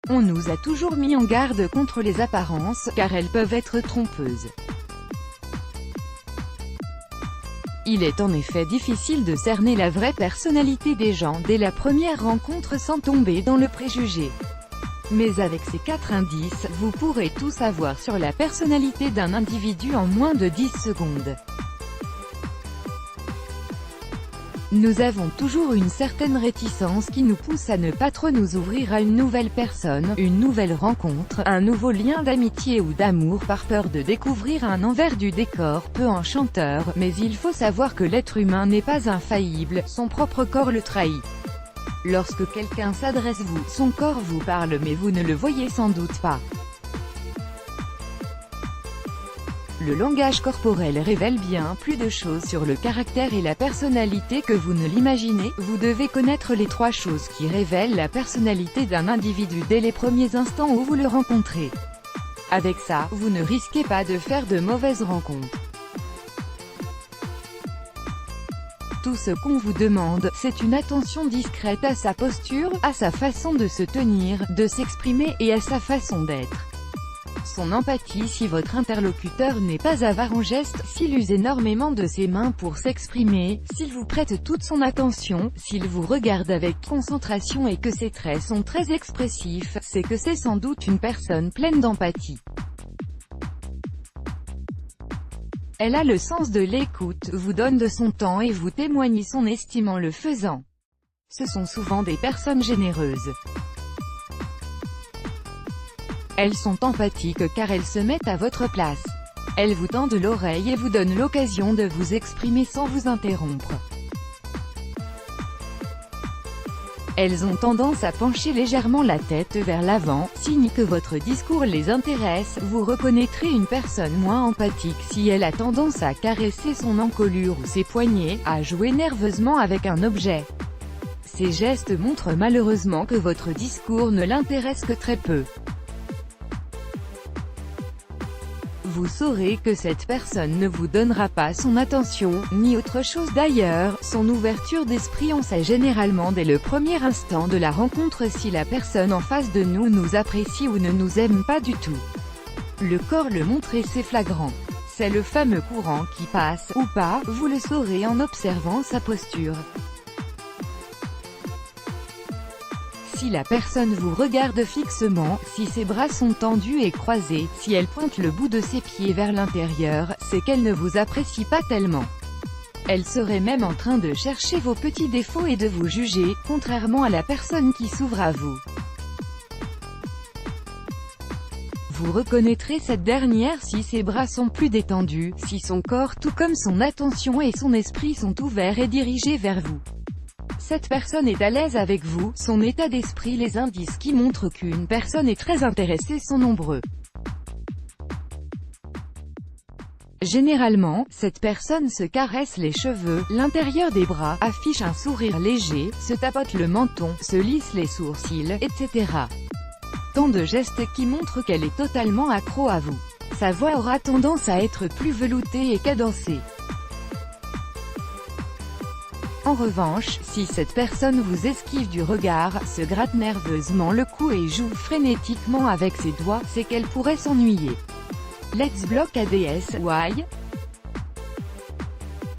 On nous a toujours mis en garde contre les apparences, car elles peuvent être trompeuses. Il est en effet difficile de cerner la vraie personnalité des gens dès la première rencontre sans tomber dans le préjugé. Mais avec ces 4 indices, vous pourrez tout savoir sur la personnalité d'un individu en moins de 10 secondes. Nous avons toujours une certaine réticence qui nous pousse à ne pas trop nous ouvrir à une nouvelle personne, une nouvelle rencontre, un nouveau lien d'amitié ou d'amour par peur de découvrir un envers du décor peu enchanteur, mais il faut savoir que l'être humain n'est pas infaillible, son propre corps le trahit. Lorsque quelqu'un s'adresse à vous, son corps vous parle mais vous ne le voyez sans doute pas. Le langage corporel révèle bien plus de choses sur le caractère et la personnalité que vous ne l'imaginez. Vous devez connaître les 3 choses qui révèlent la personnalité d'un individu dès les premiers instants où vous le rencontrez. Avec ça, vous ne risquez pas de faire de mauvaises rencontres. Tout ce qu'on vous demande, c'est une attention discrète à sa posture, à sa façon de se tenir, de s'exprimer, et à sa façon d'être. Son empathie si votre interlocuteur n'est pas avare en gestes, s'il use énormément de ses mains pour s'exprimer, s'il vous prête toute son attention, s'il vous regarde avec concentration et que ses traits sont très expressifs, c'est que c'est sans doute une personne pleine d'empathie. Elle a le sens de l'écoute, vous donne de son temps et vous témoigne son estime en le faisant. Ce sont souvent des personnes généreuses. Elles sont empathiques car elles se mettent à votre place. Elles vous tendent l'oreille et vous donnent l'occasion de vous exprimer sans vous interrompre. Elles ont tendance à pencher légèrement la tête vers l'avant, signe que votre discours les intéresse. Vous reconnaîtrez une personne moins empathique si elle a tendance à caresser son encolure ou ses poignets, à jouer nerveusement avec un objet. Ces gestes montrent malheureusement que votre discours ne l'intéresse que très peu. Vous saurez que cette personne ne vous donnera pas son attention, ni autre chose d'ailleurs. Son ouverture d'esprit, on sait généralement dès le premier instant de la rencontre si la personne en face de nous apprécie ou ne nous aime pas du tout. Le corps le montre et c'est flagrant. C'est le fameux courant qui passe, ou pas, vous le saurez en observant sa posture. Si la personne vous regarde fixement, si ses bras sont tendus et croisés, si elle pointe le bout de ses pieds vers l'intérieur, c'est qu'elle ne vous apprécie pas tellement. Elle serait même en train de chercher vos petits défauts et de vous juger, contrairement à la personne qui s'ouvre à vous. Vous reconnaîtrez cette dernière si ses bras sont plus détendus, si son corps tout comme son attention et son esprit sont ouverts et dirigés vers vous. Cette personne est à l'aise avec vous, son état d'esprit. Les indices qui montrent qu'une personne est très intéressée sont nombreux. Généralement, cette personne se caresse les cheveux, l'intérieur des bras, affiche un sourire léger, se tapote le menton, se lisse les sourcils, etc. Tant de gestes qui montrent qu'elle est totalement accro à vous. Sa voix aura tendance à être plus veloutée et cadencée. En revanche, si cette personne vous esquive du regard, se gratte nerveusement le cou et joue frénétiquement avec ses doigts, c'est qu'elle pourrait s'ennuyer. Let's block ADS, why?